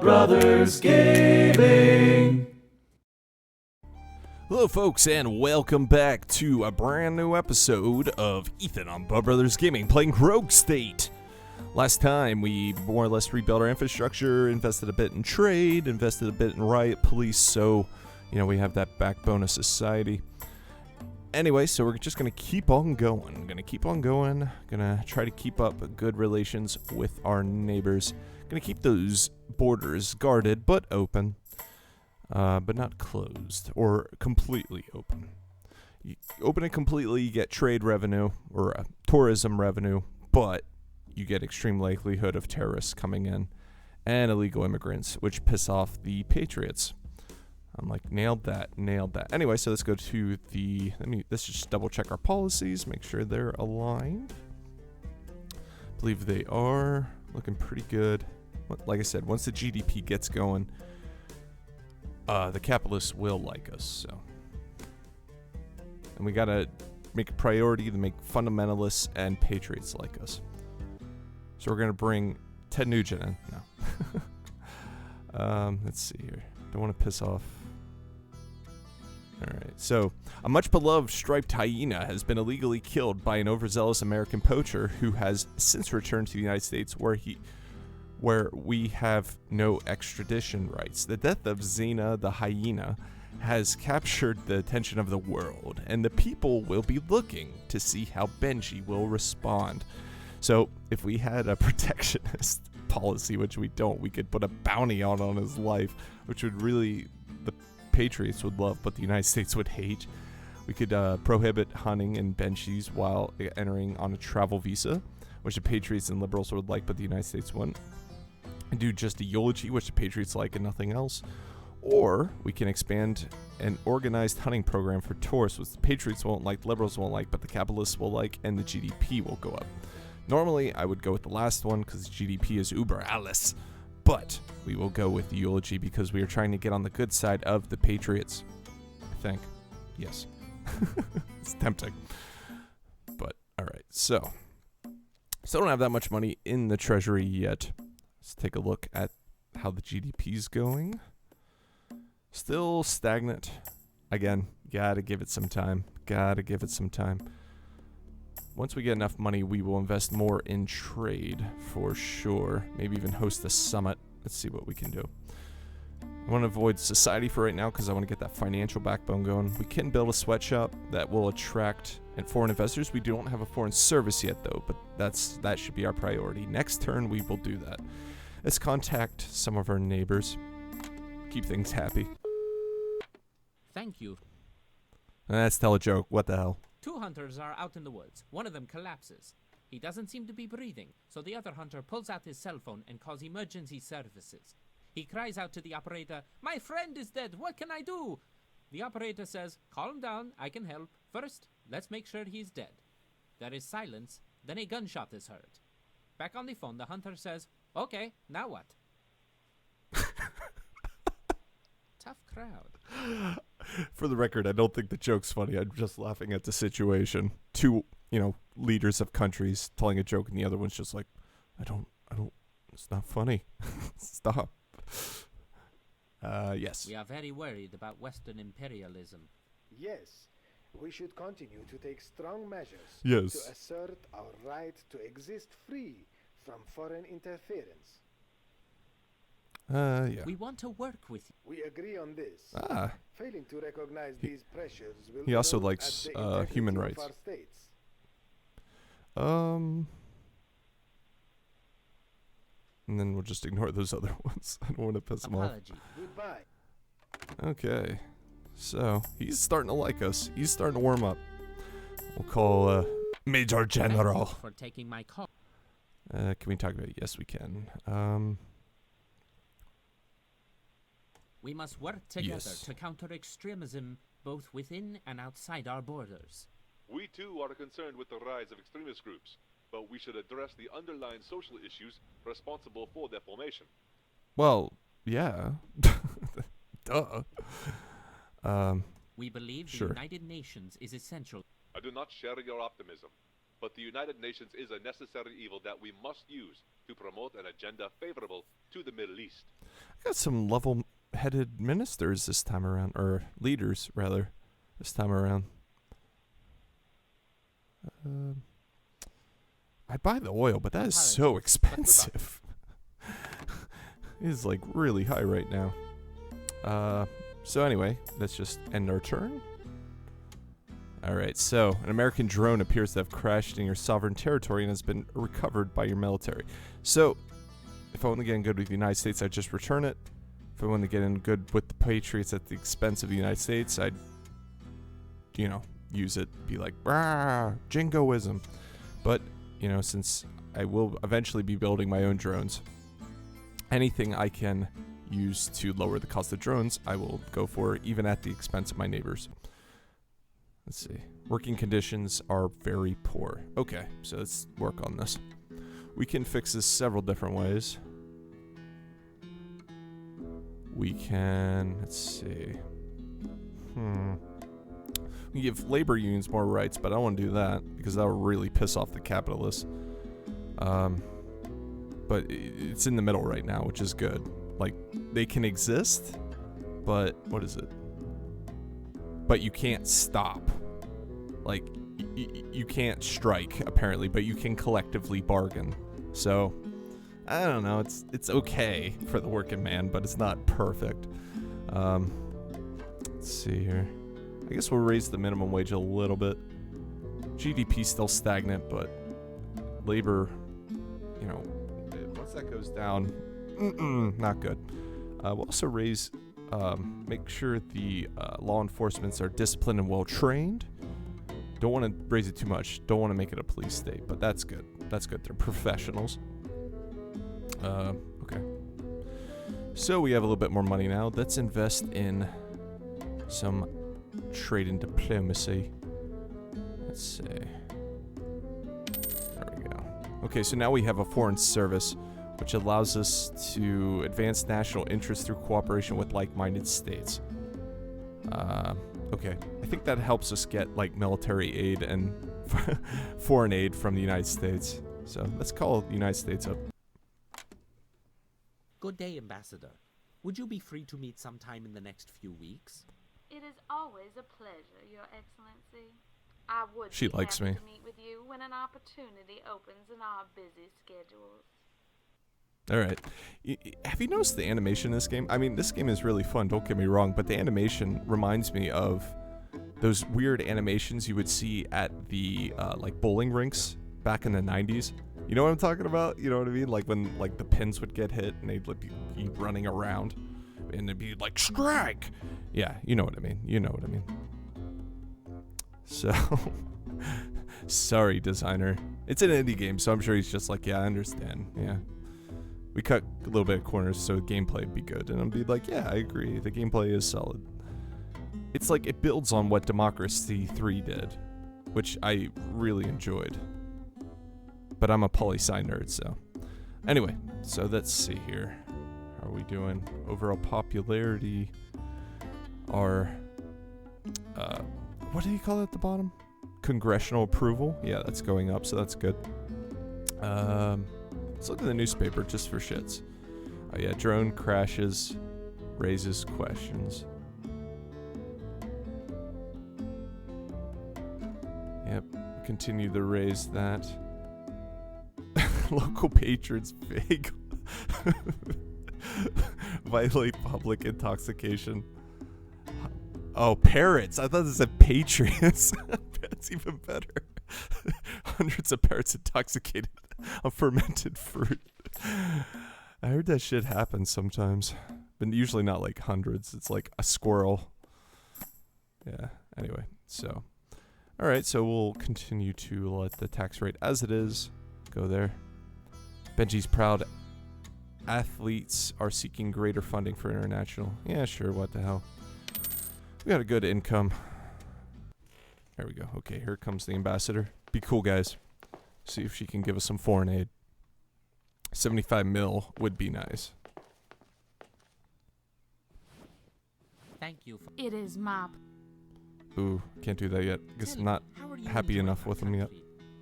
Brothers Gaming. Hello folks, and welcome back to a brand new episode of Ethan on Bub Brothers Gaming, playing Rogue State. Last time we more or less rebuilt our infrastructure, invested a bit in trade, invested a bit in riot police, so we have that backbone of society. Anyway, so we're just gonna keep on going. Gonna try to keep up good relations with our neighbors. Gonna keep those borders guarded but open. But not closed or completely open. You open it completely, you get trade revenue or tourism revenue, but you get extreme likelihood of terrorists coming in and illegal immigrants, which piss off the patriots. I'm like, nailed that. Anyway, so let's go to let's just double check our policies, make sure they're aligned. Believe they are looking pretty good. Like I said, once the GDP gets going, the capitalists will like us, so. And we gotta make a priority to make fundamentalists and patriots like us. So we're gonna bring Ted Nugent in. No. Let's see here. Don't want to piss off. Alright, so a much beloved striped hyena has been illegally killed by an overzealous American poacher who has since returned to the United States where we have no extradition rights. The death of Xena the hyena has captured the attention of the world, and the people will be looking to see how Benji will respond. So if we had a protectionist policy, which we don't, we could put a bounty on his life, which would really, the Patriots would love, but the United States would hate. We could prohibit hunting in Benjis while entering on a travel visa, which the Patriots and liberals would like, but the United States wouldn't. And do just a eulogy, which the Patriots like and nothing else. Or we can expand an organized hunting program for tourists, which the Patriots won't like, liberals won't like, but the capitalists will like, and the GDP will go up. Normally, I would go with the last one because GDP is uber alles, but we will go with the eulogy because we are trying to get on the good side of the Patriots. I think. Yes. It's tempting. But, alright, so. Still don't have that much money in the treasury yet. Let's take a look at how the GDP is going. Still stagnant. Again, gotta give it some time. Once we get enough money, we will invest more in trade for sure. Maybe even host a summit. Let's see what we can do. I want to avoid society for right now because I want to get that financial backbone going. We can build a sweatshop that will attract foreign investors. We don't have a foreign service yet though, but that should be our priority. Next turn, we will do that. Let's contact some of our neighbors. Keep things happy. Thank you. Let's tell a joke. What the hell? 2 hunters are out in the woods. One of them collapses. He doesn't seem to be breathing, so the other hunter pulls out his cell phone and calls emergency services. He cries out to the operator, "My friend is dead, what can I do?" The operator says, "Calm down, I can help. First, let's make sure he's dead." There is silence, then a gunshot is heard. Back on the phone, the hunter says, "Okay, now what?" Tough crowd. For the record, I don't think the joke's funny. I'm just laughing at the situation. Two, leaders of countries telling a joke, and the other one's just like, I don't, it's not funny. Stop. Yes. We are very worried about Western imperialism. Yes, we should continue to take strong measures Yes. to assert our right to exist free from foreign interference. Yeah. We want to work with you. We agree on this. Failing to recognize these pressures will He also erode likes at the integrity human of rights. our states. And then we'll just ignore those other ones. I don't want to piss him off. Apology. Goodbye. Okay. So, he's starting to like us. He's starting to warm up. We'll call, Major General. Thank you for taking my call. Can we talk about it? Yes, we can. We must work together Yes. to counter extremism both within and outside our borders. We too are concerned with the rise of extremist groups, but we should address the underlying social issues responsible for their formation. Well, yeah. Duh. We believe Sure. the United Nations is essential. I do not share your optimism. but the United Nations is a necessary evil that we must use to promote an agenda favorable to the Middle East. I got some level-headed ministers this time around, or leaders, rather, this time around. I'd buy the oil, but that is so expensive. It is like really high right now. So anyway, let's just end our turn. Alright, so an American drone appears to have crashed in your sovereign territory and has been recovered by your military. So, if I want to get in good with the United States, I'd just return it. If I want to get in good with the Patriots at the expense of the United States, I'd, use it, be like, rah, jingoism. But, since I will eventually be building my own drones, anything I can use to lower the cost of drones, I will go for, even at the expense of my neighbors. Let's see. Working conditions are very poor. Okay, so let's work on this. We can fix this several different ways. We can, let's see. We give labor unions more rights, but I don't want to do that because that will really piss off the capitalists. But it's in the middle right now, which is good. Like, they can exist, but what is it? But you can't stop. Like, you can't strike, apparently, but you can collectively bargain. So, I don't know. It's okay for the working man, but it's not perfect. Let's see here. I guess we'll raise the minimum wage a little bit. GDP's still stagnant, but labor, once that goes down, not good. We'll also raise, make sure the law enforcements are disciplined and well trained. Don't want to raise it too much. Don't want to make it a police state, but that's good. That's good. They're professionals. Okay. So we have a little bit more money now. Let's invest in some trade and diplomacy. Let's see. There we go. Okay, so now we have a foreign service, which allows us to advance national interests through cooperation with like-minded states. Okay, I think that helps us get, like, military aid and foreign aid from the United States. So let's call the United States up. Good day, Ambassador. Would you be free to meet sometime in the next few weeks? It is always a pleasure, Your Excellency. I would She be likes happy me. to meet with you when an opportunity opens in our busy schedules. Alright. Have you noticed the animation in this game? I mean, this game is really fun, don't get me wrong, but the animation reminds me of those weird animations you would see at the, like, bowling rinks back in the 90s. You know what I'm talking about? You know what I mean? Like, when, like, the pins would get hit and they'd, like, be running around. And they'd be like, strike! Yeah, you know what I mean. You know what I mean. So, sorry, designer. It's an indie game, so I'm sure he's just like, yeah, I understand. Yeah. We cut a little bit of corners so gameplay would be good. And I'd be like, yeah, I agree. The gameplay is solid. It's like it builds on what Democracy 3 did, which I really enjoyed. But I'm a poli-sci nerd, so. Anyway, so let's see here. How are we doing? Overall popularity. Our, what do you call it at the bottom? Congressional approval. Yeah, that's going up, so that's good. Let's look at the newspaper just for shits. Oh yeah, drone crashes, raises questions. Yep, continue to raise that. Local patrons vague. Violate public intoxication. Oh, parrots. I thought it said patriots. That's even better. Hundreds of parrots intoxicated on fermented fruit. I heard that shit happens sometimes. But usually not like hundreds. It's like a squirrel. Yeah, anyway. So, alright, so we'll continue to let the tax rate as it is go there. Benji's proud. Athletes are seeking greater funding for international. Yeah, sure, what the hell. We got a good income. There we go. Okay, here comes the ambassador. Be cool, guys. See if she can give us some foreign aid. 75 mil would be nice. Thank you for... It is my... Ooh, can't do that yet. Guess I'm not happy enough with them yet.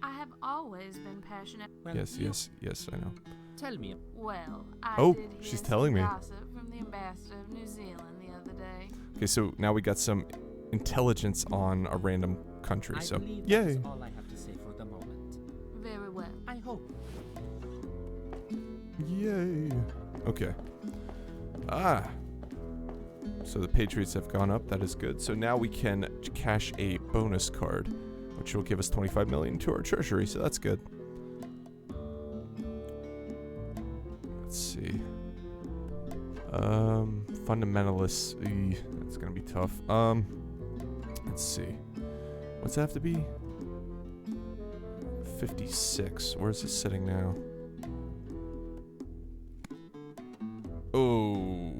I have always been passionate. Well, Yes, I know. Tell me. Well, I Oh, did hear she's some telling me. gossip from the ambassador of New Zealand the other day. Okay, so now we got some intelligence on a random country, I so believe that yay. is all I have to say for the moment. Very well. I hope. Yay. Okay. So the Patriots have gone up. That is good. So now we can cash a bonus card, which will give us 25 million to our treasury. So that's good. Let's see. Fundamentalists. That's gonna be tough. Let's see. What's that have to be? 56. Where's it sitting now? Oh,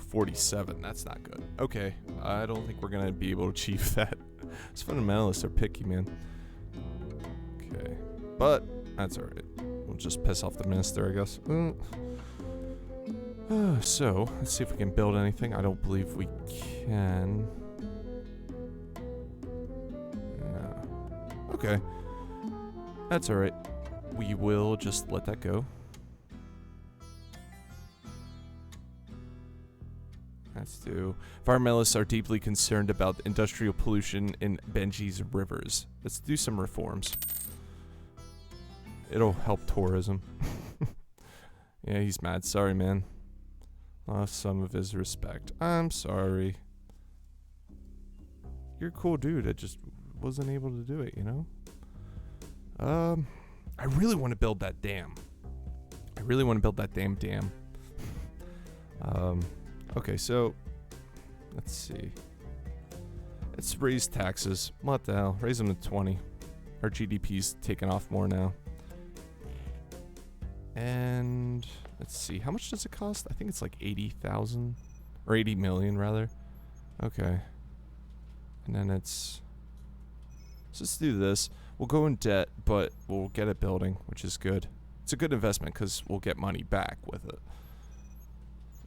47. That's not good. Okay. I don't think we're gonna be able to achieve that. These fundamentalists are picky, man. Okay. But that's alright. We'll just piss off the minister, I guess. So, let's see if we can build anything. I don't believe we can. No. Okay. That's alright. We will just let that go. Let's do. Environmentalists are deeply concerned about industrial pollution in Benji's rivers. Let's do some reforms. It'll help tourism. Yeah, he's mad. Sorry, man. Lost some of his respect. I'm sorry. You're a cool dude. I just wasn't able to do it, you know? I really want to build that dam. I really want to build that damn dam. Okay, so let's see. Let's raise taxes. What the hell? Raise them to 20. Our GDP's taking off more now. And let's see. How much does it cost? I think it's like 80,000 or 80 million rather. Okay. And then it's let's just do this. We'll go in debt, but we'll get a building, which is good. It's a good investment because we'll get money back with it.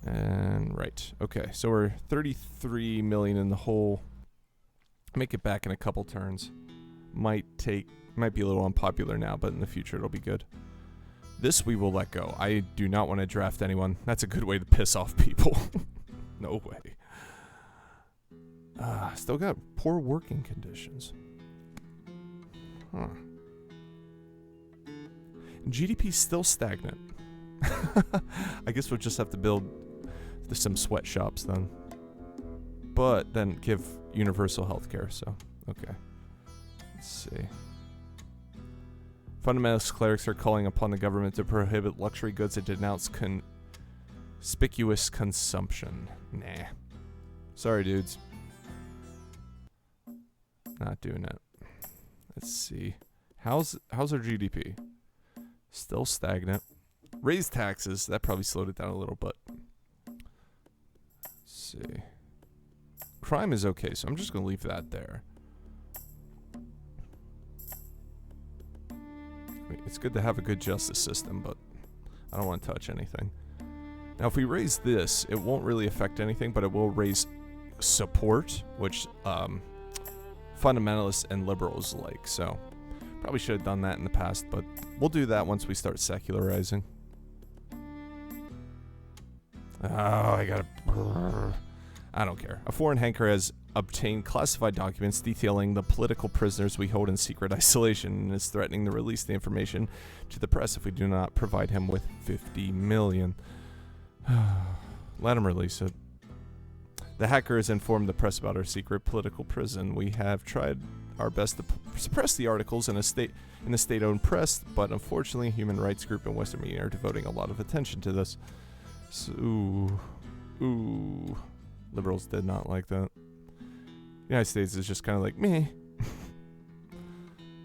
And right. Okay, so we're 33 million in the hole. Make it back in a couple turns. Might be a little unpopular now, but in the future it'll be good. This we will let go. I do not want to draft anyone. That's a good way to piss off people. No way. Still got poor working conditions. Huh. GDP's still stagnant. I guess we'll just have to build some sweatshops then. But then give universal healthcare, so okay. Let's see. Fundamentalist clerics are calling upon the government to prohibit luxury goods and denounce conspicuous consumption. Nah. Sorry, dudes. Not doing it. Let's see. How's our GDP? Still stagnant. Raise taxes. That probably slowed it down a little, but let's see. Crime is okay, so I'm just gonna leave that there. It's good to have a good justice system, but I don't want to touch anything. Now, if we raise this, it won't really affect anything, but it will raise support, which fundamentalists and liberals like. So, probably should have done that in the past, but we'll do that once we start secularizing. Oh, I don't care. A foreign hanker has obtained classified documents detailing the political prisoners we hold in secret isolation and is threatening to release the information to the press if we do not provide him with 50 million. Let him release it. The hacker has informed the press about our secret political prison. We have tried our best to suppress the articles in the state-owned press, but unfortunately, a human rights group in Western media are devoting a lot of attention to this. So, ooh. Liberals did not like that. The United States is just kind of like, meh.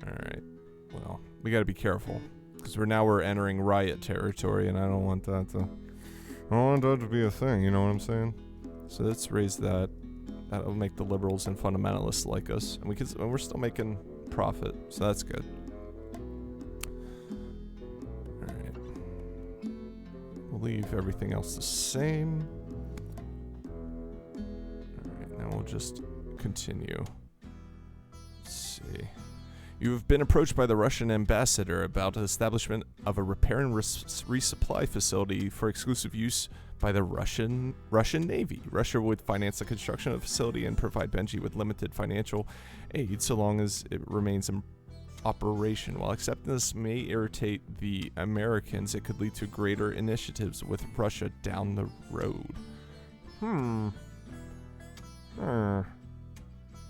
Alright. Well, we gotta be careful. Because we're entering riot territory, and I don't want that to be a thing, you know what I'm saying? So let's raise that. That'll make the liberals and fundamentalists like us. And we're still making profit, so that's good. Alright. We'll leave everything else the same. Alright, now we'll just continue. Let's see. You have been approached by the Russian ambassador about the establishment of a repair and resupply facility for exclusive use by the Russian Navy. Russia would finance the construction of the facility and provide Benji with limited financial aid so long as it remains in operation. While acceptance may irritate the Americans, it could lead to greater initiatives with Russia down the road. Oh,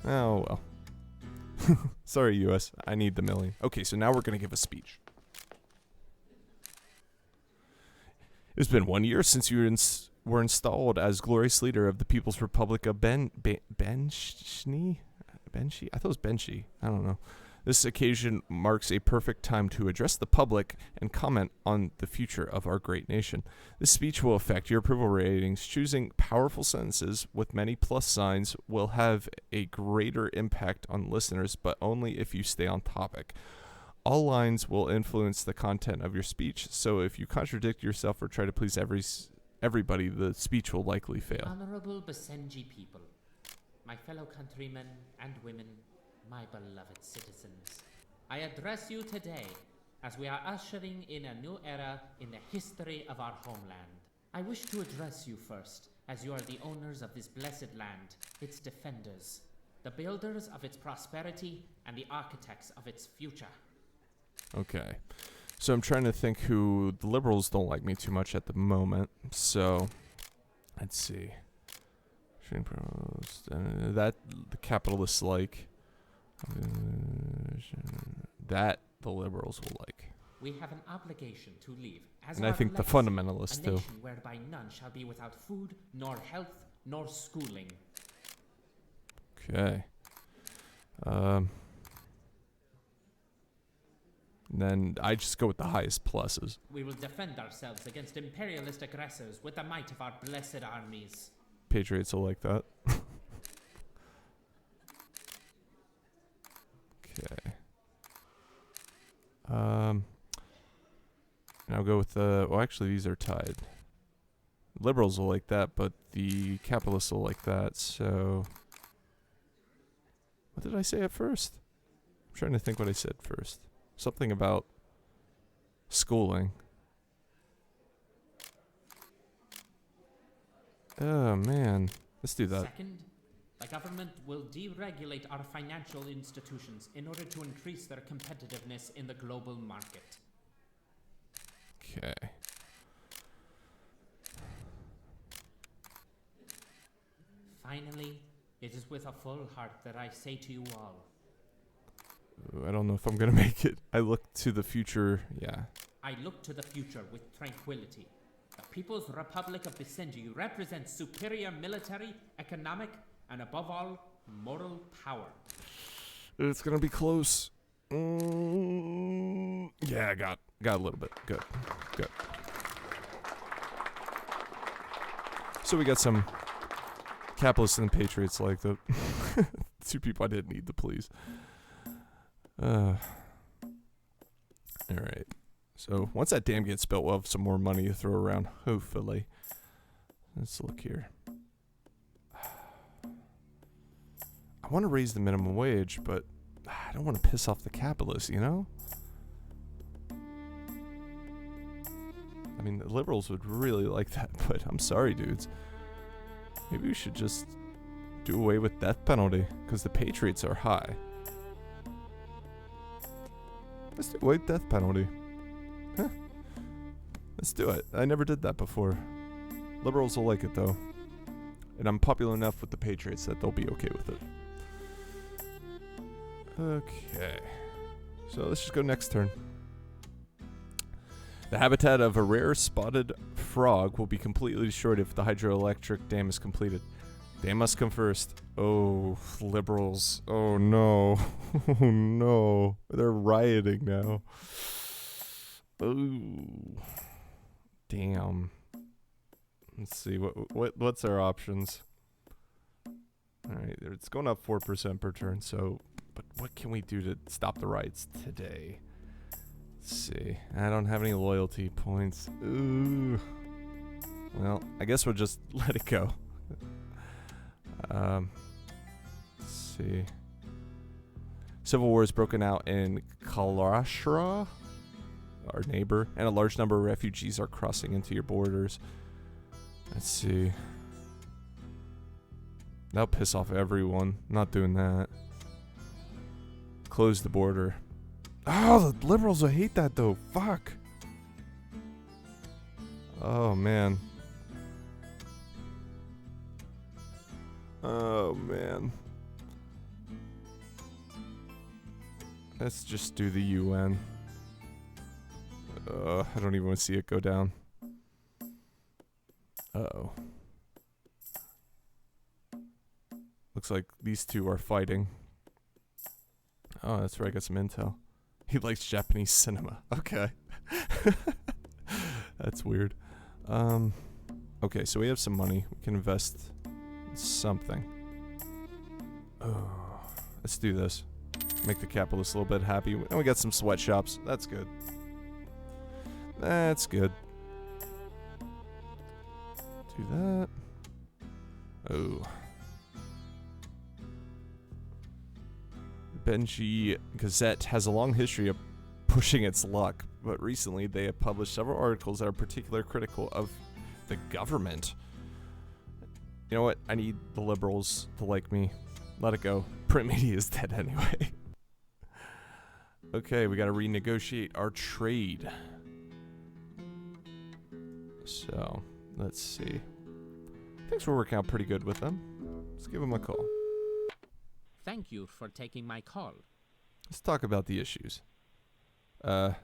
well. Sorry, U.S. I need the million. Okay, so now we're going to give a speech. It's been 1 year since you were installed as glorious leader of the People's Republic of Benshi? I thought it was Benshi. I don't know. This occasion marks a perfect time to address the public and comment on the future of our great nation. This speech will affect your approval ratings. Choosing powerful sentences with many plus signs will have a greater impact on listeners, but only if you stay on topic. All lines will influence the content of your speech, so if you contradict yourself or try to please everybody, the speech will likely fail. Honorable Basenji people, my fellow countrymen and women, my beloved citizens, I address you today as we are ushering in a new era in the history of our homeland. I wish to address you first, as you are the owners of this blessed land, its defenders, the builders of its prosperity, and the architects of its future. Okay, so I'm trying to think who the liberals don't like me too much at the moment, so let's see. That the capitalists like. That the liberals will like. We have an obligation to leave, as and I think legacy, the fundamentalists a too. nation whereby none shall be without food, nor health, nor schooling. Okay. Then I just go with the highest pluses. We will defend ourselves against imperialist aggressors with the might of our blessed armies. Patriots will like that. Okay. I'll go with the. Well, actually, these are tied. Liberals will like that, but the capitalists will like that. So, what did I say at first? I'm trying to think what I said first. Something about schooling. Oh man, let's do that. Second, the government will deregulate our financial institutions in order to increase their competitiveness in the global market. Okay. Finally, it is with a full heart that I say to you all, I don't know if I'm gonna make it. I look to the future. Yeah. I look to the future with tranquility. The People's Republic of Basenji represents superior military, economic, and above all, moral power. It's gonna be close. Yeah, I got a little bit. Good. So we got some capitalists and patriots like the two people I didn't need to please. All right. So once that dam gets built, we'll have some more money to throw around. Hopefully. Let's look here. I want to raise the minimum wage, but I don't want to piss off the capitalists, you know? I mean, the liberals would really like that, but I'm sorry, dudes. Maybe we should just do away with death penalty, because the patriots are high. Let's do away with death penalty. Huh. Let's do it. I never did that before. Liberals will like it, though. And I'm popular enough with the patriots that they'll be okay with it. Okay. So let's just go next turn. The habitat of a rare spotted frog will be completely destroyed if the hydroelectric dam is completed. Dam must come first. Oh, liberals. Oh no. Oh no. They're rioting now. Oh. Damn. Let's see. What's our options? Alright, it's going up 4% per turn, so but what can we do to stop the riots today? Let's see. I don't have any loyalty points. Ooh. Well, I guess we'll just let it go. Let's see. Civil war has broken out in Kalashra, our neighbor, and a large number of refugees are crossing into your borders. Let's see. That'll piss off everyone. Not doing that. Close the border. Oh, the liberals will hate that though. Fuck. Oh, man. Oh, man. Let's just do the UN. I don't even want to see it go down. Uh-oh. Looks like these two are fighting. Oh, that's right. I got some intel. He likes Japanese cinema. Okay. That's weird. Okay, so we have some money. We can invest in something. Oh, let's do this. Make the capitalists a little bit happy. And we got some sweatshops. That's good. That's good. Do that. Oh. Benji Gazette has a long history of pushing its luck, but recently they have published several articles that are particularly critical of the government. You know what? I need the liberals to like me. Let it go. Print media is dead anyway. Okay, we gotta renegotiate our trade. So, let's see. Things were working out pretty good with them. Let's give them a call. Thank you for taking my call. Let's talk about the issues. I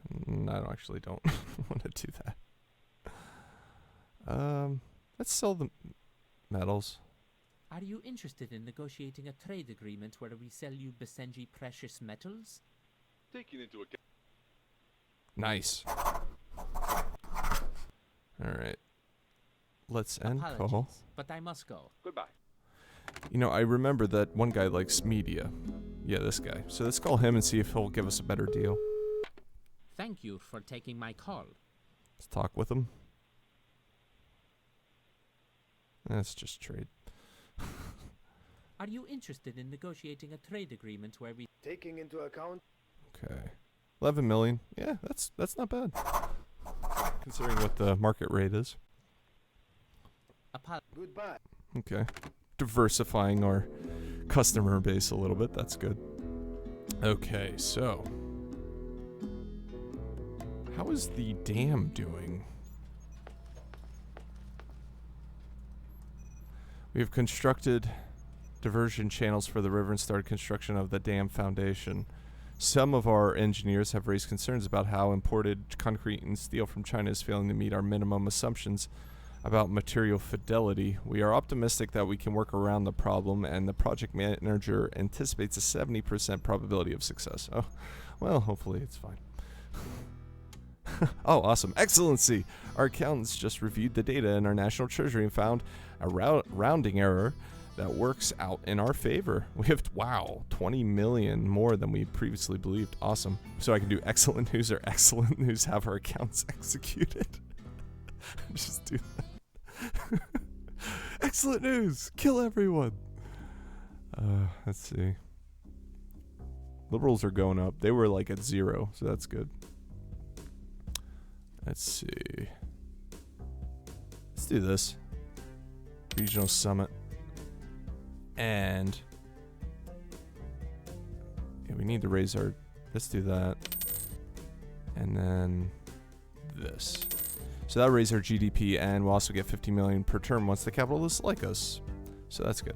actually don't want to do that. Let's sell the metals. Are you interested in negotiating a trade agreement where we sell you Basenji precious metals? Taking into account. Nice. Alright. Let's end call. Apologies, but I must go. Goodbye. You know, I remember that one guy likes media. Yeah, this guy. So let's call him and see if he'll give us a better deal. Thank you for taking my call. Let's talk with him. Let's just trade. Are you interested in negotiating a trade agreement where we... Taking into account Okay. 11 million. Yeah, that's not bad. Considering what the market rate is. goodbye. Okay. Diversifying our customer base a little bit. That's good. Okay, so. How is the dam doing? We have constructed diversion channels for the river and started construction of the dam foundation. Some of our engineers have raised concerns about how imported concrete and steel from China is failing to meet our minimum assumptions about material fidelity. We are optimistic that we can work around the problem, and the project manager anticipates a 70% probability of success. Oh, well, hopefully it's fine. Oh, awesome. Excellency! Our accountants just reviewed the data in our national treasury and found a rounding error that works out in our favor. We have, wow, 20 million more than we previously believed. Awesome. So I can do excellent news or excellent news, have our accounts executed. Just do that. Excellent news! Kill everyone! Let's see. Liberals are going up. They were like at 0, so that's good. Let's see. Let's do this. Regional Summit. And yeah, we need to raise our... Let's do that. And then this. So that'll raise our GDP, and we'll also get 50 million per term once the capitalists like us. So that's good.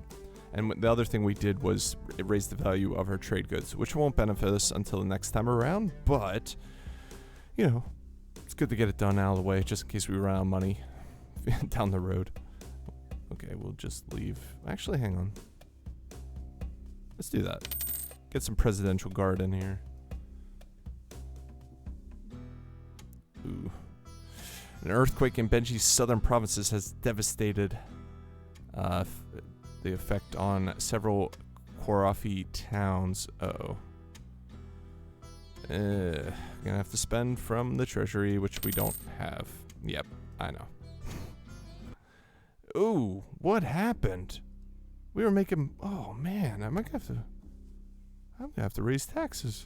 And the other thing we did was it raised the value of our trade goods, which won't benefit us until the next time around, but, you know, it's good to get it done out of the way, just in case we run out of money down the road. Okay, we'll just leave. Actually, hang on. Let's do that. Get some presidential guard in here. Ooh. An earthquake in Benji's southern provinces has devastated the effect on several Kwarafi towns. Uh-oh. Gonna have to spend from the treasury, which we don't have. Yep, I know. Ooh, what happened? We were making... Oh, man, I might have to... I'm gonna have to raise taxes.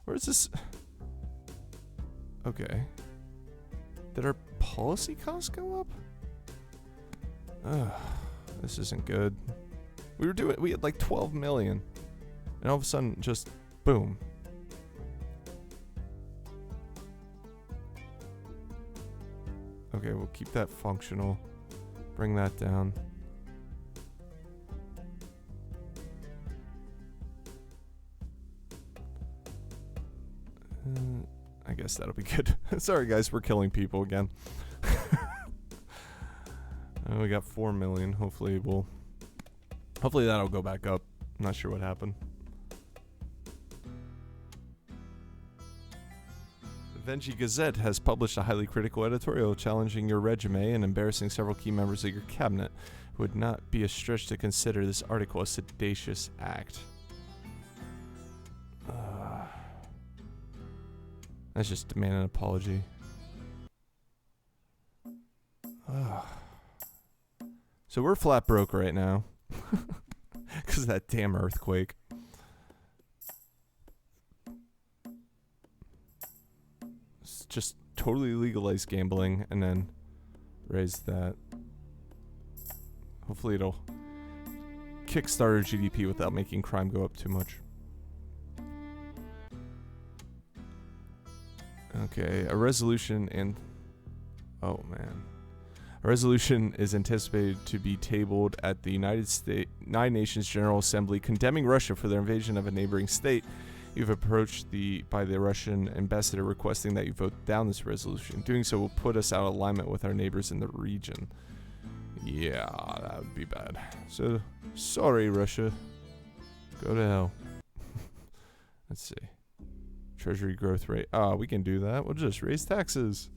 Where's this? Okay. Did our policy costs go up? Ugh, this isn't good. We had like 12 million. And all of a sudden, just boom. Okay, we'll keep that functional. Bring that down. I guess that'll be good. Sorry guys, we're killing people again. We got 4 million. Hopefully that'll go back up. I'm not sure what happened. The Venji Gazette has published a highly critical editorial challenging your resume and embarrassing several key members of your cabinet. It would not be a stretch to consider this article a seditious act. That's just demand an apology. So we're flat broke right now. Because of that damn earthquake. It's just totally legalize gambling and then raise that. Hopefully it'll kickstart our GDP without making crime go up too much. Okay, a resolution and... Oh, man. A resolution is anticipated to be tabled at the United Nations General Assembly condemning Russia for their invasion of a neighboring state. You've approached by the Russian ambassador requesting that you vote down this resolution. Doing so will put us out of alignment with our neighbors in the region. Yeah, that would be bad. So, sorry, Russia. Go to hell. Let's see. Treasury growth rate. We can do that. We'll just raise taxes.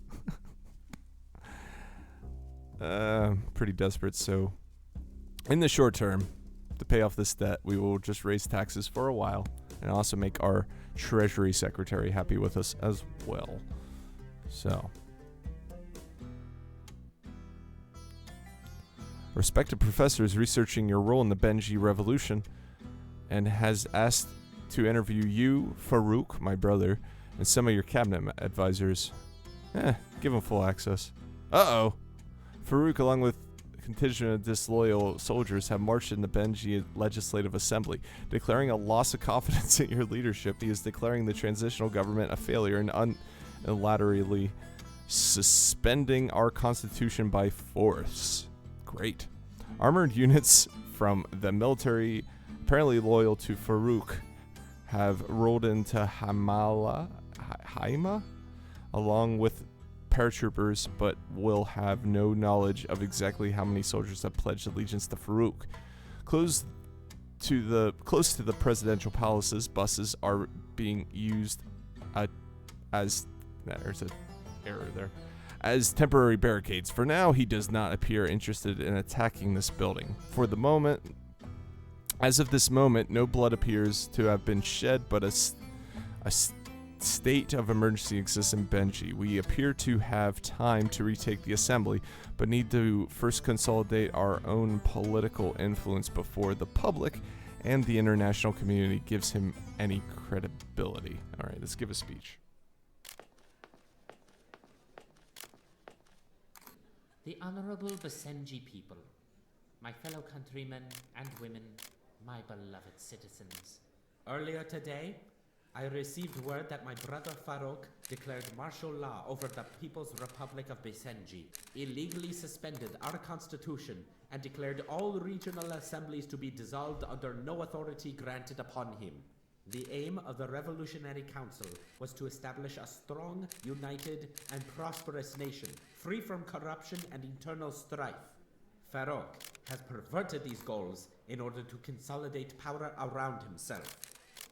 Pretty desperate, so in the short term, to pay off this debt, we will just raise taxes for a while and also make our Treasury Secretary happy with us as well. So, respected professor is researching your role in the Benji Revolution and has asked to interview you, Farouk, my brother, and some of your cabinet advisors. Give them full access. Uh-oh. Farouk, along with a contingent of disloyal soldiers, have marched in the Benji Legislative Assembly, declaring a loss of confidence in your leadership. He is declaring the transitional government a failure and unilaterally suspending our constitution by force. Great. Armored units from the military, apparently loyal to Farouk, have rolled into Hyena, along with paratroopers, but will have no knowledge of exactly how many soldiers have pledged allegiance to Farouk. Close to the presidential palaces, buses are being used as there's an error there, as temporary barricades. For now, he does not appear interested in attacking this building. As of this moment, no blood appears to have been shed, but a state of emergency exists in Benji. We appear to have time to retake the assembly, but need to first consolidate our own political influence before the public and the international community gives him any credibility. All right, let's give a speech. The Honorable Basenji people, my fellow countrymen and women, my beloved citizens. Earlier today, I received word that my brother Farouk declared martial law over the People's Republic of Basenji, illegally suspended our constitution, and declared all regional assemblies to be dissolved under no authority granted upon him. The aim of the Revolutionary Council was to establish a strong, united, and prosperous nation, free from corruption and internal strife. Farouk has perverted these goals in order to consolidate power around himself.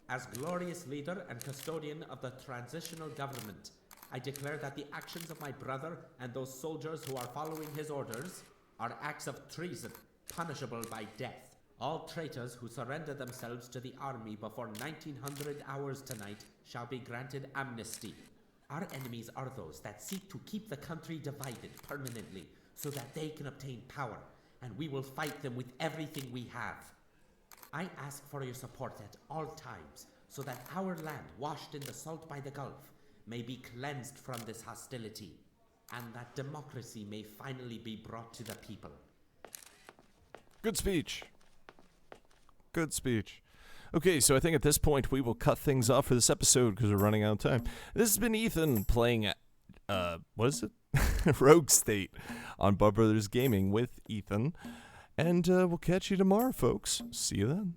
As glorious leader and custodian of the transitional government, I declare that the actions of my brother and those soldiers who are following his orders are acts of treason, punishable by death. All traitors who surrender themselves to the army before 1900 hours tonight shall be granted amnesty. Our enemies are those that seek to keep the country divided permanently so that they can obtain power and we will fight them with everything we have. I ask for your support at all times, so that our land, washed in the salt by the Gulf, may be cleansed from this hostility, and that democracy may finally be brought to the people. Good speech. Good speech. Okay, so I think at this point we will cut things off for this episode because we're running out of time. This has been Ethan playing, what is it? Rogue State on Bub Brothers Gaming with Ethan. And we'll catch you tomorrow, folks. See you then.